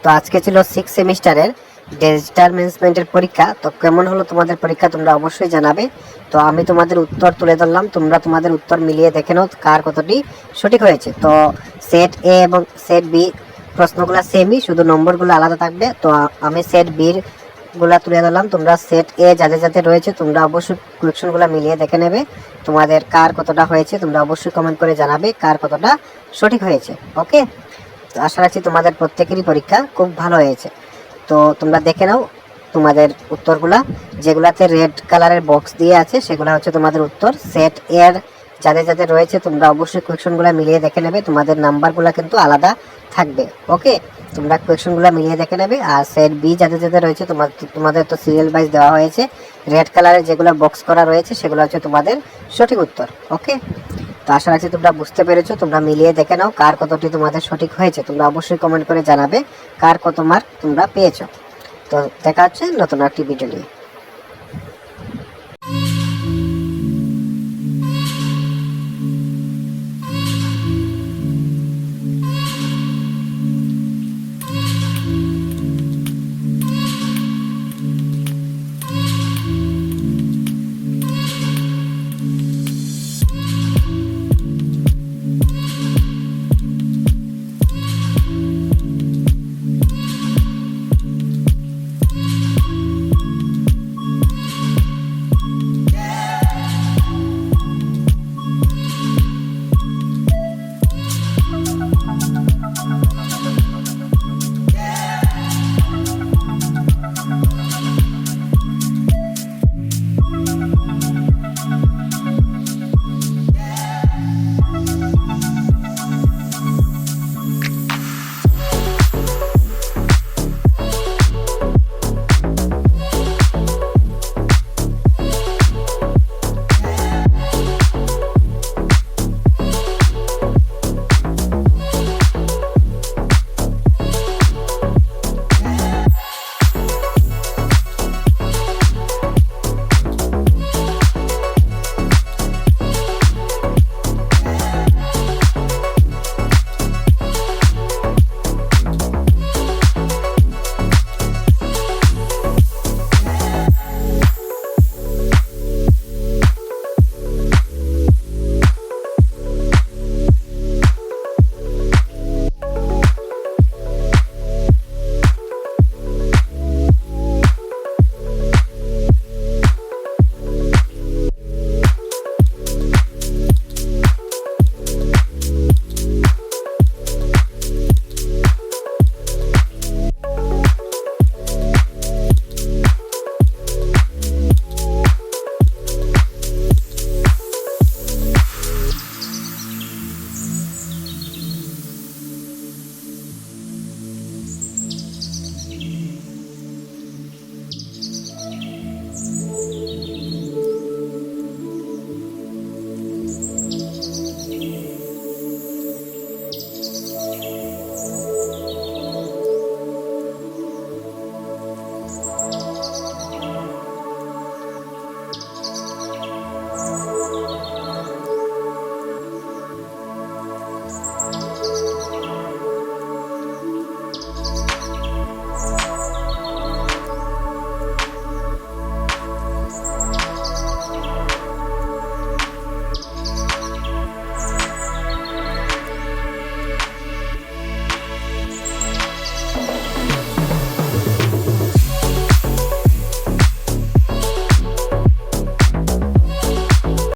তো আজকে ছিল 6 সেমিস্টারের ডিজিটাল ম্যানেজমেন্টের পরীক্ষা। তো কেমন হলো তোমাদের পরীক্ষা তোমরা অবশ্যই জানাবে। তো আমি তোমাদের উত্তর তুলে ধরলাম, তোমরা তোমাদের উত্তর মিলিয়ে দেখে নাও কার কতটি সঠিক হয়েছে। তো সেট এ এবং সেট বি প্রশ্নগুলো সেমই, শুধু নম্বরগুলো আলাদা থাকবে। তো আমি সেট বির গুলা তুলে ধরলাম, তোমরা সেট এ যাদের যাদের রয়েছে তোমরা অবশ্যই কোয়েকশনগুলো মিলিয়ে দেখে নেবে তোমাদের কার কতটা হয়েছে। তোমরা অবশ্যই কমেন্ট করে জানাবে কার কতটা সঠিক হয়েছে। ওকে, তো আশা রাখছি তোমাদের প্রত্যেকেরই পরীক্ষা খুব ভালো হয়েছে। তো তোমরা দেখে নাও তোমাদের উত্তরগুলা, যেগুলাতে রেড কালারের বক্স দিয়ে আছে সেগুলো হচ্ছে তোমাদের উত্তর। সেট এর যাদের যাদের রয়েছে তোমরা অবশ্যই কোয়েকশনগুলো মিলিয়ে দেখে নেবে, তোমাদের নাম্বারগুলো কিন্তু আলাদা থাকবে। ওকে, তোমরা কোয়েকশনগুলো মিলিয়ে দেখে নেবে। আর সেট বি যাদের যাদের রয়েছে তোমাদের তো সিরিয়াল ওয়াইজ দেওয়া হয়েছে, রেড কালারের যেগুলো বক্স করা রয়েছে সেগুলো হচ্ছে তোমাদের সঠিক উত্তর। ওকে, তো আশা রাখছি তোমরা বুঝতে পেরেছো। তোমরা মিলিয়ে দেখে নাও কার কতটি তোমাদের সঠিক হয়েছে। তোমরা অবশ্যই কমেন্ট করে জানাবে কার কত মার্ক তোমরা পেয়েছো। তো দেখা হচ্ছে নতুন একটি ভিডিও নিয়ে।